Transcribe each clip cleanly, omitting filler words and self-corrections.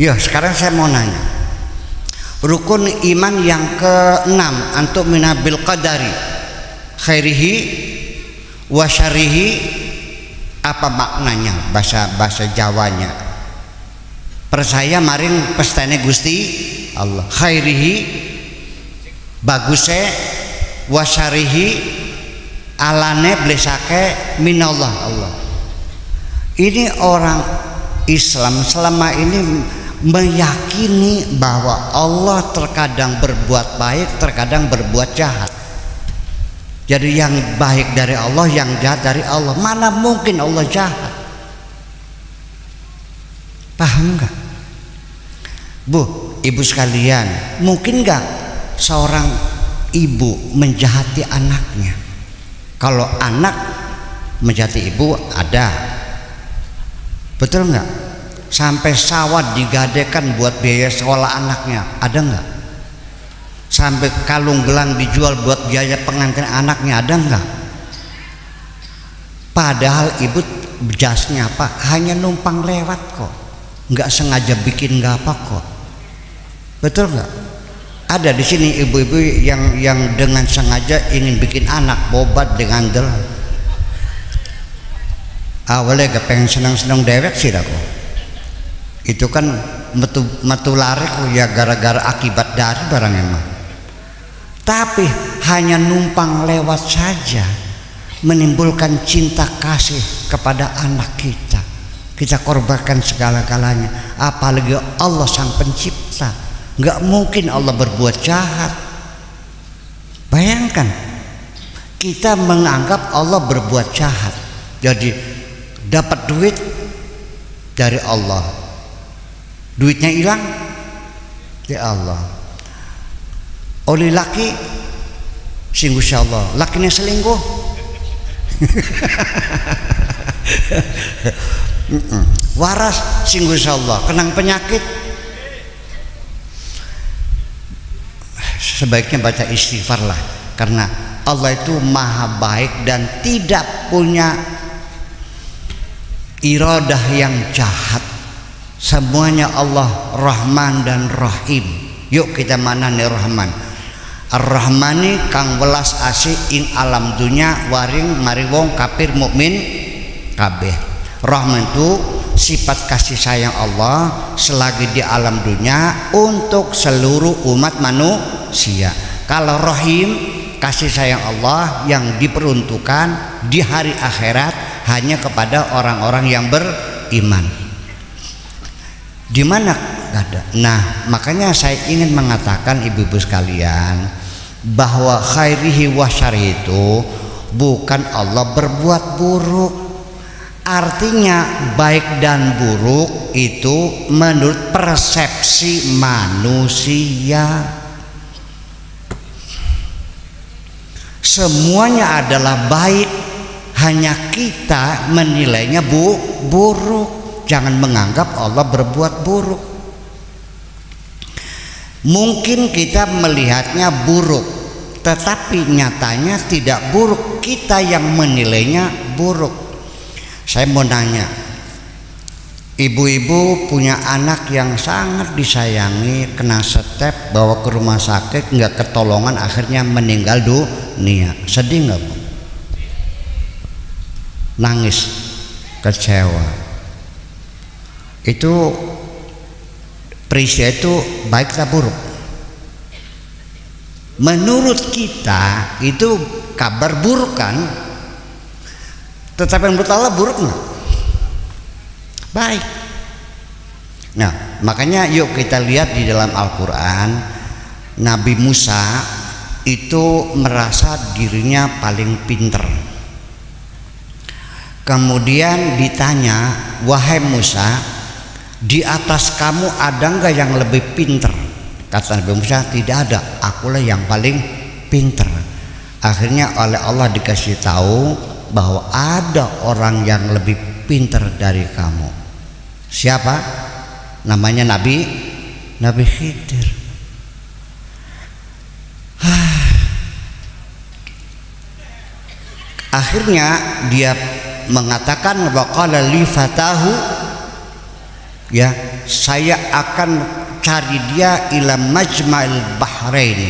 Ya, sekarang saya mau nanya. Rukun iman yang ke-6, antuk minabil qadari khairihi wa syarihi, apa maknanya bahasa Jawanya? Percaya maring pestane Gusti Allah, khairihi baguse, wa syarihi alane blesake minallah Allah. Ini orang Islam selama ini meyakini bahwa Allah terkadang berbuat baik, terkadang berbuat jahat. Jadi yang baik dari Allah, yang jahat dari Allah. Mana mungkin Allah jahat? Paham enggak? Bu, ibu sekalian, mungkin enggak seorang ibu menjahati anaknya? Kalau anak menjahati ibu ada, betul enggak? Sampai sawah digadekan buat biaya sekolah anaknya, ada enggak? Sampai kalung gelang dijual buat biaya pengantin anaknya, ada enggak? Padahal ibu jasnya apa? Hanya numpang lewat kok, enggak sengaja bikin enggak apa kok, betul enggak? Ada di sini ibu-ibu yang dengan sengaja ingin bikin anak bobat dengan del. Awalnya gak pengen senang-senang dewek sih dah kok. Itu kan metu lari kok ya gara-gara akibat dari barang emang. Tapi hanya numpang lewat saja menimbulkan cinta kasih kepada anak kita. Kita korbankan segala-galanya, apalagi Allah sang pencipta. Nggak mungkin Allah berbuat jahat. Bayangkan kita menganggap Allah berbuat jahat, jadi dapat duit dari Allah, duitnya hilang ya Allah. Oleh laki singguh Allah, lakinya selingkuh. Waras singguh Allah, kenang penyakit. Sebaiknya baca istighfar lah, karena Allah itu maha baik dan tidak punya iradah yang jahat. Semuanya Allah Rahman dan Rahim. Yuk kita manani Rahman. Ar-Rahmani kang welas asih ing alam dunya waring mari wong kafir mukmin kabeh. Rahman itu sifat kasih sayang Allah selagi di alam dunia untuk seluruh umat manusia. Kalau Rahim, kasih sayang Allah yang diperuntukkan di hari akhirat hanya kepada orang-orang yang beriman. Di mana ada? Nah, makanya saya ingin mengatakan ibu-ibu sekalian bahwa khairihi wa syarrihi itu bukan Allah berbuat buruk. Artinya baik dan buruk itu menurut persepsi manusia. Semuanya adalah baik, hanya kita menilainya buruk. Jangan menganggap Allah berbuat buruk. Mungkin kita melihatnya buruk, tetapi nyatanya tidak buruk. Kita yang menilainya buruk. Saya mau nanya, ibu-ibu punya anak yang sangat disayangi, kena setep, bawa ke rumah sakit, nggak ketolongan, akhirnya meninggal dunia. Sedih nggak Bu? Nangis, kecewa. Itu peristiwa itu baik atau buruk? Menurut kita itu kabar buruk kan? Tetapi menurut Allah buruk nggak? Baik. Nah, makanya yuk kita lihat di dalam Al-Quran, Nabi Musa itu merasa dirinya paling pinter. Kemudian ditanya, wahai Musa, di atas kamu ada nggak yang lebih pinter? Kata Nabi Musa, tidak ada, akulah yang paling pinter. Akhirnya oleh Allah dikasih tahu bahwa ada orang yang lebih pintar dari kamu. Siapa? Namanya Nabi Khidir. Akhirnya dia mengatakan waqala li fatahu ya, saya akan cari dia ila majma'il bahrain,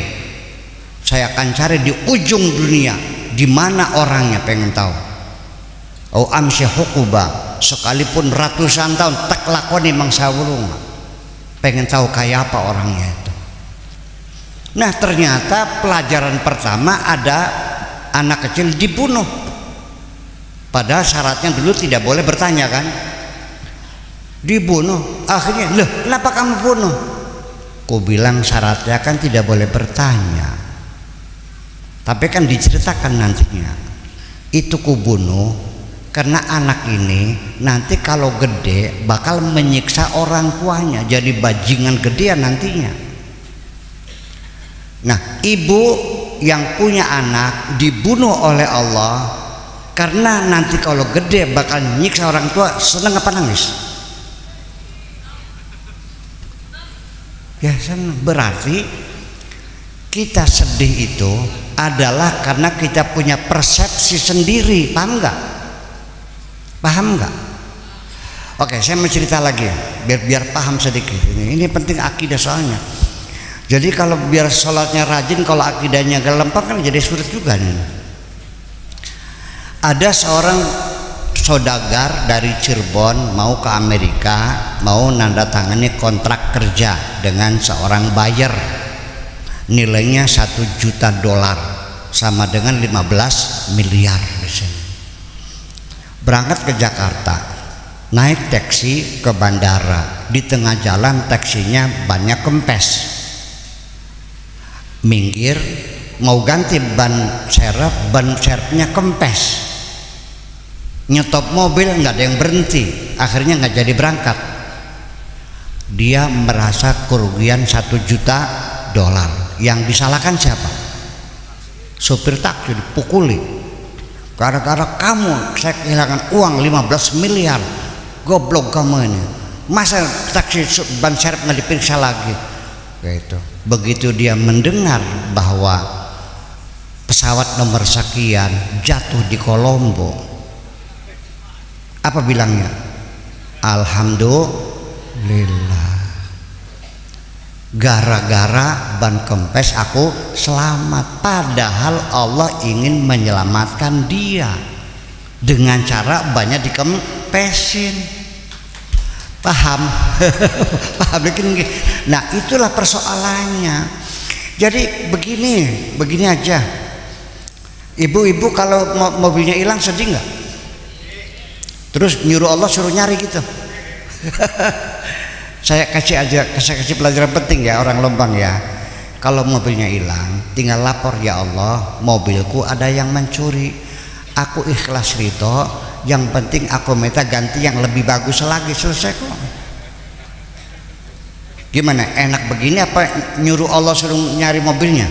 saya akan cari di ujung dunia di mana orangnya, pengen tahu. Au amsi hukuba, sekalipun ratusan tahun tak lakoni mangsa wulung, pengen tahu kayak apa orangnya itu. Nah ternyata pelajaran pertama ada anak kecil dibunuh, padahal syaratnya dulu tidak boleh bertanya kan, dibunuh. Akhirnya, loh kenapa kamu bunuh? Ku bilang syaratnya kan tidak boleh bertanya, tapi kan diceritakan nantinya. Itu ku bunuh karena anak ini nanti kalau gede bakal menyiksa orang tuanya, jadi bajingan gedean nantinya. Nah ibu yang punya anak dibunuh oleh Allah karena nanti kalau gede bakal nyiksa orang tua, seneng apa nangis? Ya seneng. Berarti kita sedih itu adalah karena kita punya persepsi sendiri. Paham nggak? Paham nggak? Oke, saya mau cerita lagi ya, biar paham sedikit. Ini penting akidah soalnya. Jadi kalau biar sholatnya rajin, kalau akidahnya gak lempar kan jadi sulit juga nih. Ada seorang saudagar dari Cirebon mau ke Amerika, mau nandatangani kontrak kerja dengan seorang buyer, nilainya $1 juta, sama dengan 15 miliar di sini. Berangkat ke Jakarta, naik taksi ke bandara, di tengah jalan taksinya banyak kempes, minggir mau ganti ban serepnya kempes, nyetop mobil nggak ada yang berhenti, akhirnya nggak jadi berangkat. Dia merasa kerugian $1 juta. Yang disalahkan siapa? Sopir taksi dipukuli, gara-gara kamu saya kehilangan uang 15 miliar. Goblok kamu ini, masa taksi ban serep nggak diperiksa lagi gitu. Begitu dia mendengar bahwa pesawat nomor sekian jatuh di Kolombo, apa bilangnya? Alhamdulillah, gara-gara ban kempes aku selamat. Padahal Allah ingin menyelamatkan dia dengan cara banyak dikempesin. Paham? Paham begini. Nah itulah persoalannya. Jadi begini aja. Ibu-ibu kalau mobilnya hilang sedih nggak? Terus nyuruh Allah suruh nyari gitu. Saya kasih pelajaran penting ya orang Lombang ya. Kalau mobilnya hilang, tinggal lapor, ya Allah, mobilku ada yang mencuri. Aku ikhlas ridho, yang penting aku minta ganti yang lebih bagus lagi, selesai kok. Gimana, enak begini apa nyuruh Allah suruh nyari mobilnya?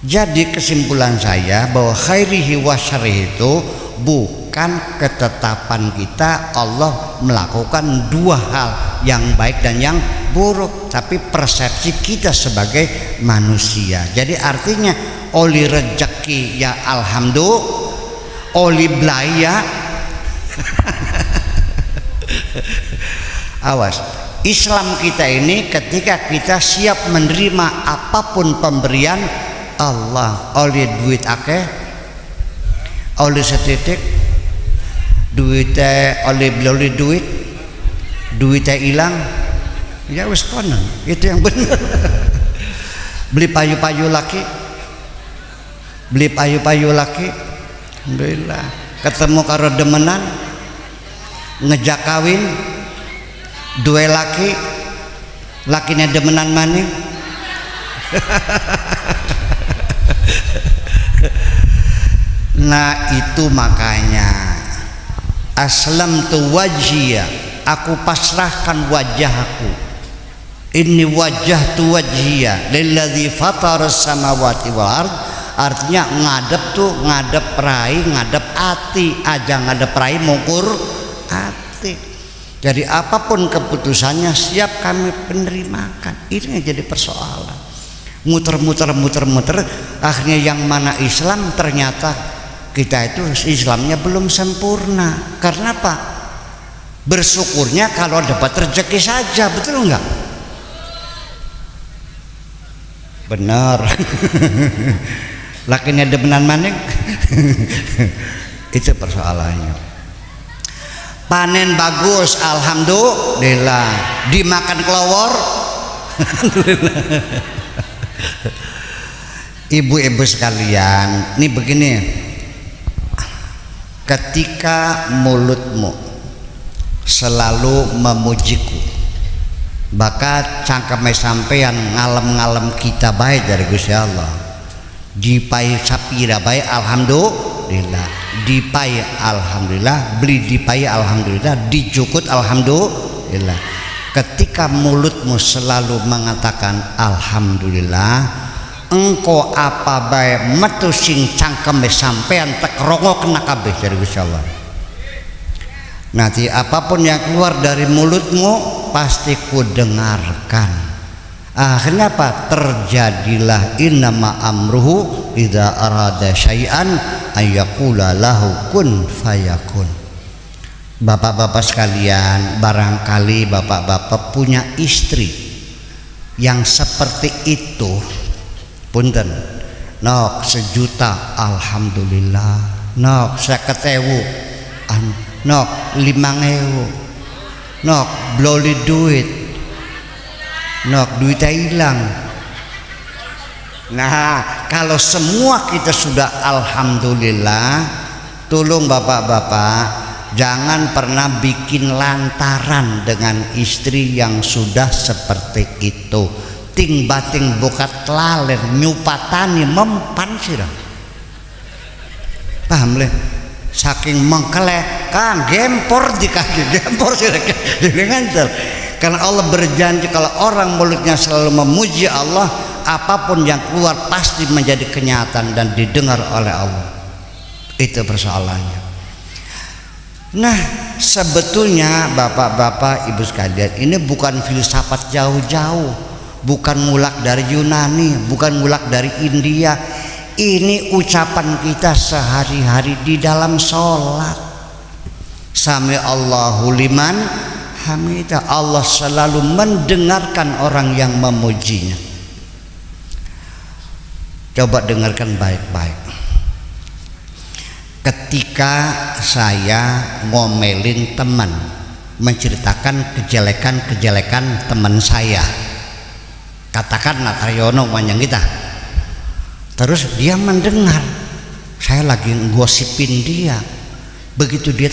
Jadi kesimpulan saya bahwa khairihi wa syarrihi itu bukan ketetapan kita Allah melakukan dua hal, yang baik dan yang buruk, tapi persepsi kita sebagai manusia. Jadi artinya oli rezeki ya alhamdulillah, oli belaya awas. Islam kita ini ketika kita siap menerima apapun pemberian Allah, oli duit akeh, oli setitik, duitnya oli beli duitnya hilang, ya wis konon, itu yang benar. Beli payu-payu laki, alhamdulillah. Ketemu karo demenan, ngejak kawin, dua laki, lakinya demenan maning. Nah itu makanya aslamtu wajhiya, aku pasrahkan wajahku, inni wajjahtu wajhiya lilladzi fataras samawati wal ard. Artinya ngadep tuh ngadep rai, ngadep hati aja, ngadep rai mengukur hati. Jadi apapun keputusannya siap kami penerimakan. Ini yang jadi persoalan. Muter, akhirnya yang mana Islam, ternyata kita itu Islamnya belum sempurna. Karena apa? Bersyukurnya kalau dapat rezeki saja, betul enggak? Benar. Lakinya demenan maning. Itu persoalannya. Panen bagus, alhamdulillah. Dimakan kelawar, alhamdulillah. Ibu-ibu sekalian, ini begini. Ketika mulutmu selalu memujiku, maka cangkeme sampeyan ngalem-ngalem kita baik dari Gusti Allah. Dipai sapira baik, alhamdulillah. Dipai alhamdulillah, beli dipai alhamdulillah, dicukut alhamdulillah. Ketika mulutmu selalu mengatakan alhamdulillah, engkau apa baik metu sing cangkeme sampean tekrongo kena kabeh dari Gusti Allah. Nanti apapun yang keluar dari mulutmu pasti ku dengarkan. Kenapa? Terjadilah innama amruhu idza arada syai'an ayyaqula lahu kun fayakun. Bapak-bapak sekalian, barangkali bapak-bapak punya istri yang seperti itu. Punten, nok 1.000.000 alhamdulillah, nok 50.000, nok 5.000, nok bloli duit, nok duitnya hilang. Nah, kalau semua kita sudah alhamdulillah, tolong bapak-bapak jangan pernah bikin lantaran dengan istri yang sudah seperti itu. Ting bating bukat laler nyupatani mempan sirah. Paham leh? Saking mengkelek kan gempor di kaki, gempor sirah dengan karena Allah berjanji kalau orang mulutnya selalu memuji Allah, apapun yang keluar pasti menjadi kenyataan dan didengar oleh Allah. Itu persoalannya. Nah, sebetulnya bapak-bapak ibu sekalian, ini bukan filsafat jauh-jauh, bukan mulak dari Yunani, bukan mulak dari India. Ini ucapan kita sehari-hari di dalam sholat. Sami Allahu liman hamidah. Allah selalu mendengarkan orang yang memujinya. Coba dengarkan baik-baik. Ketika saya ngomelin teman, menceritakan kejelekan-kejelekan teman saya, katakan Nataryono manjang kita, terus dia mendengar saya lagi ngosipin dia, begitu dia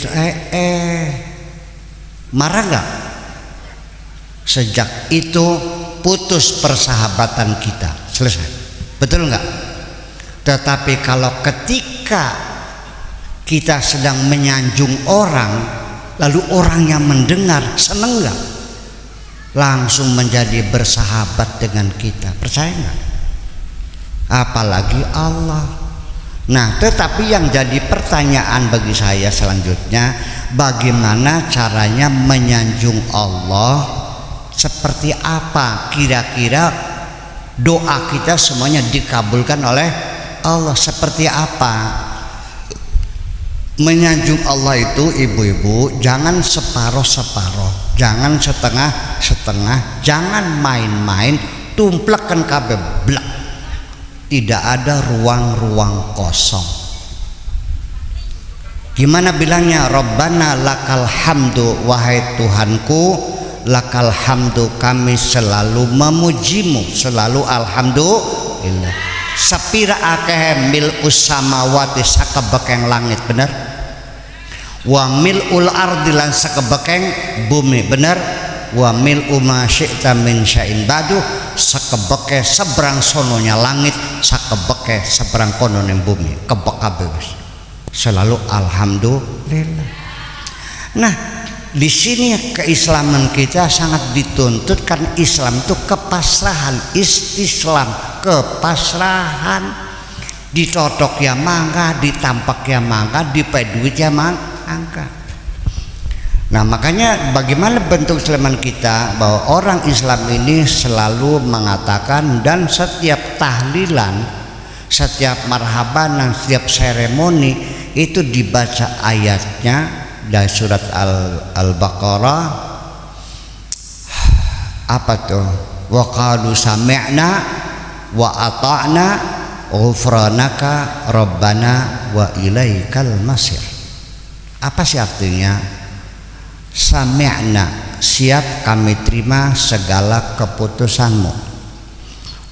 marah nggak? Sejak itu putus persahabatan kita, selesai, betul nggak? Tetapi kalau ketika kita sedang menyanjung orang, lalu orang yang mendengar seneng nggak? Langsung menjadi bersahabat dengan kita, percaya nggak? Apalagi Allah. Nah, tetapi yang jadi pertanyaan bagi saya selanjutnya, bagaimana caranya menyanjung Allah? Seperti apa kira-kira doa kita semuanya dikabulkan oleh Allah? Seperti apa? Menyanjung Allah itu ibu-ibu jangan separoh-separoh, jangan setengah-setengah, jangan main-main, tumplekkan kabeh blak. Tidak ada ruang-ruang kosong. Gimana bilangnya? Rabbana lakal hamdu, wahai Tuhanku, lakal hamdu, kami selalu memujimu, selalu alhamdulillah. Sapira akeh mil usamawati sakebekeng langit, bener? Wa mil ul ardi lan sakebekeng bumi, bener? Wa mil uma syi'ta min sya'in badu, sakebeke seberang sononya langit, sakebeke seberang kononya bumi, kebek kabeh selalu alhamdulillah. Nah, di sini keislaman kita sangat dituntut karena Islam itu kepasrahan, istislam, kepasrahan. Ditotok ya mangga, ditampak ya mangga, dipakai duit ya mangga. Nah, makanya bagaimana bentuk keislaman kita, bahwa orang Islam ini selalu mengatakan dan setiap tahlilan, setiap marhaban dan setiap seremoni itu dibaca ayatnya, dari surat Al-Baqarah. Apa tuh? Wa qalu sami'na wa ata'na ghufranaka rabbana wa ilaikal masir. Apa sih artinya? Sami'na, siap kami terima segala keputusanmu.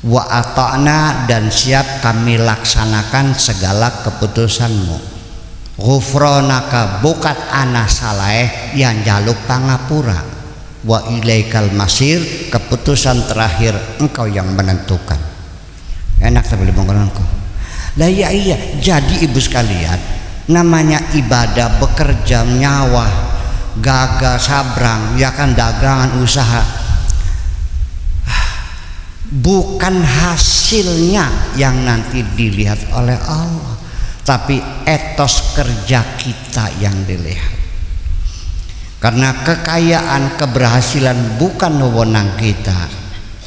Wa ata'na, dan siap kami laksanakan segala keputusanmu. Ghufranaka, bukat ana saleh yang jaluk pangapura. Wa ilaikal masir, keputusan terakhir engkau yang menentukan. Enak tapi bongkaranku. Lah iya, jadi ibu sekalian, namanya ibadah, bekerja, nyawa, gagal, sabrang, ya kan, dagangan, usaha, bukan hasilnya yang nanti dilihat oleh Allah, tapi etos kerja kita yang dilihat. Karena kekayaan, keberhasilan bukan wewenang kita.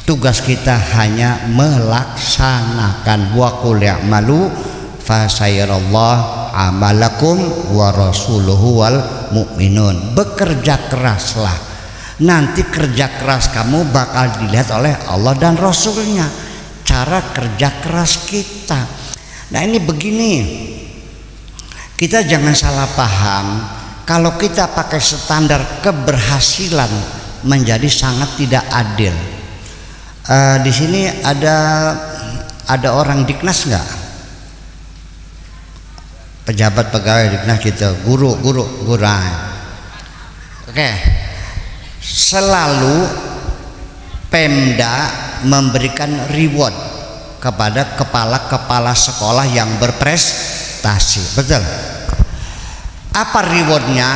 Tugas kita hanya melaksanakan. Wa qul ya'malu fasayarallahu amalakum wa rasuluhu wal mu'minun. Bekerja keraslah. Nanti kerja keras kamu bakal dilihat oleh Allah dan Rasulnya. Cara kerja keras kita. Nah ini begini, kita jangan salah paham. Kalau kita pakai standar keberhasilan menjadi sangat tidak adil. Di sini ada orang Diknas nggak? Pejabat pegawai Diknas gitu, guru. Oke. Selalu Pemda memberikan reward kepada kepala-kepala sekolah yang berprestasi, betul? Apa rewardnya?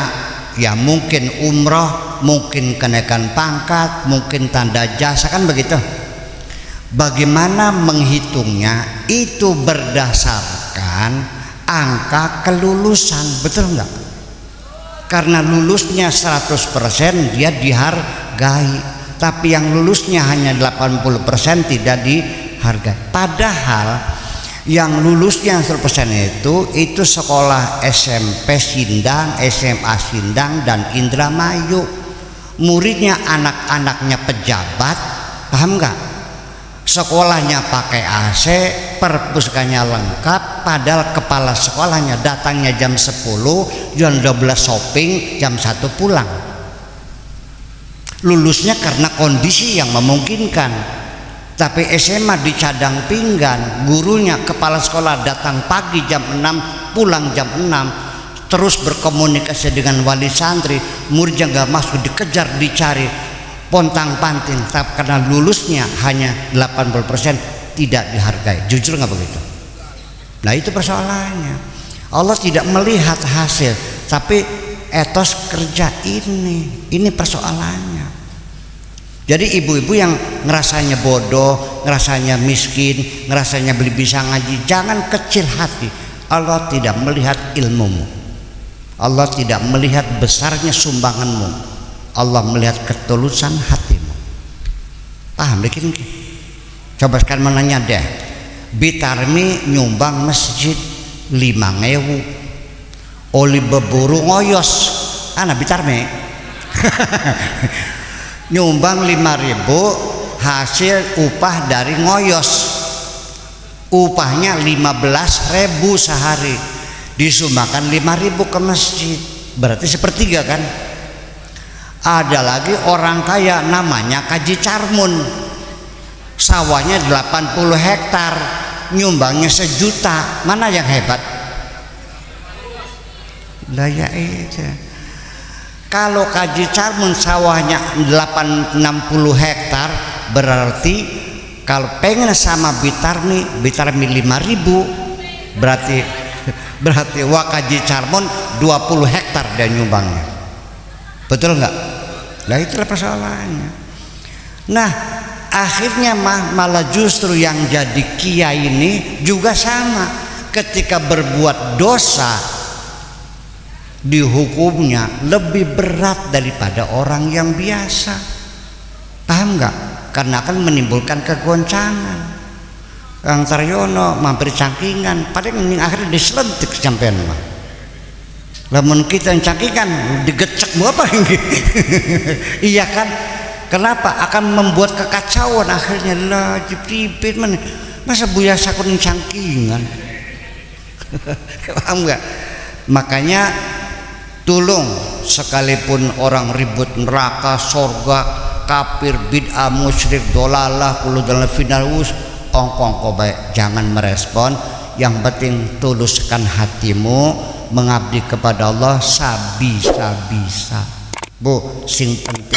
Ya mungkin umroh, mungkin kenaikan pangkat, mungkin tanda jasa, kan begitu. Bagaimana menghitungnya? Itu berdasarkan angka kelulusan, betul enggak? Karena lulusnya 100% dia dihargai, tapi yang lulusnya hanya 80% tidak dihargai. Padahal yang lulusnya 100% itu sekolah SMP Sindang, SMA Sindang, dan Indramayu. Muridnya anak-anaknya pejabat, paham nggak? Sekolahnya pakai AC, perpuskannya lengkap, padahal kepala sekolahnya datangnya jam 10, jam 12 shopping, jam 1 pulang. Lulusnya karena kondisi yang memungkinkan. Tapi SMA di cadang pinggan, gurunya kepala sekolah datang pagi jam 6, pulang jam 6, terus berkomunikasi dengan wali santri, muridnya nggak masuk, dikejar, dicari, pontang panting, tapi karena lulusnya hanya 80% tidak dihargai. Jujur nggak begitu? Nah itu persoalannya. Allah tidak melihat hasil, tapi etos kerja ini persoalannya. Jadi ibu-ibu yang ngerasanya bodoh, ngerasanya miskin, ngerasanya belum bisa ngaji, jangan kecil hati. Allah tidak melihat ilmumu, Allah tidak melihat besarnya sumbanganmu, Allah melihat ketulusan hatimu. Paham bikin? Coba sekarang menanya deh, Bitarmi nyumbang masjid 5.000, oli beburu ngoyos, anak Bitarmi nyumbang 5.000 hasil upah dari ngoyos, upahnya 15.000 sehari, disumbangkan 5.000 ke masjid, berarti sepertiga kan. Ada lagi orang kaya namanya Kaji Carmun, sawahnya 80 hektar, nyumbangnya 1 juta. Mana yang hebat? Lah ya itu. Kalau Kaji Carmun sawahnya 60 hektar, berarti kalau pengen sama Bitarmi 5.000, berarti wah Kaji Carmun 20 hektar dia nyumbangnya. Betul nggak? Nah itulah persoalannya. Nah akhirnya malah justru yang jadi kiai ini juga sama, ketika berbuat dosa dihukumnya lebih berat daripada orang yang biasa. Paham nggak? Karena akan menimbulkan kegoncangan. Kang Taryono mampir cangkingan, paling ini akhirnya diselentik sampean mah. Lamun kita cangkikan digecek mau apa ini? Iya kan? Kenapa? Akan membuat kekacauan akhirnya lah jepit mana? Masa buya sakun cangkingan? Paham nggak? Makanya tolong sekalipun orang ribut neraka, sorga, kafir, bid'ah, musyrik, dolalah, kullu dalam finalus, ongkong baik, jangan merespon. Yang penting tuluskan hatimu mengabdi kepada Allah sabisa-bisa. Bu, sing penting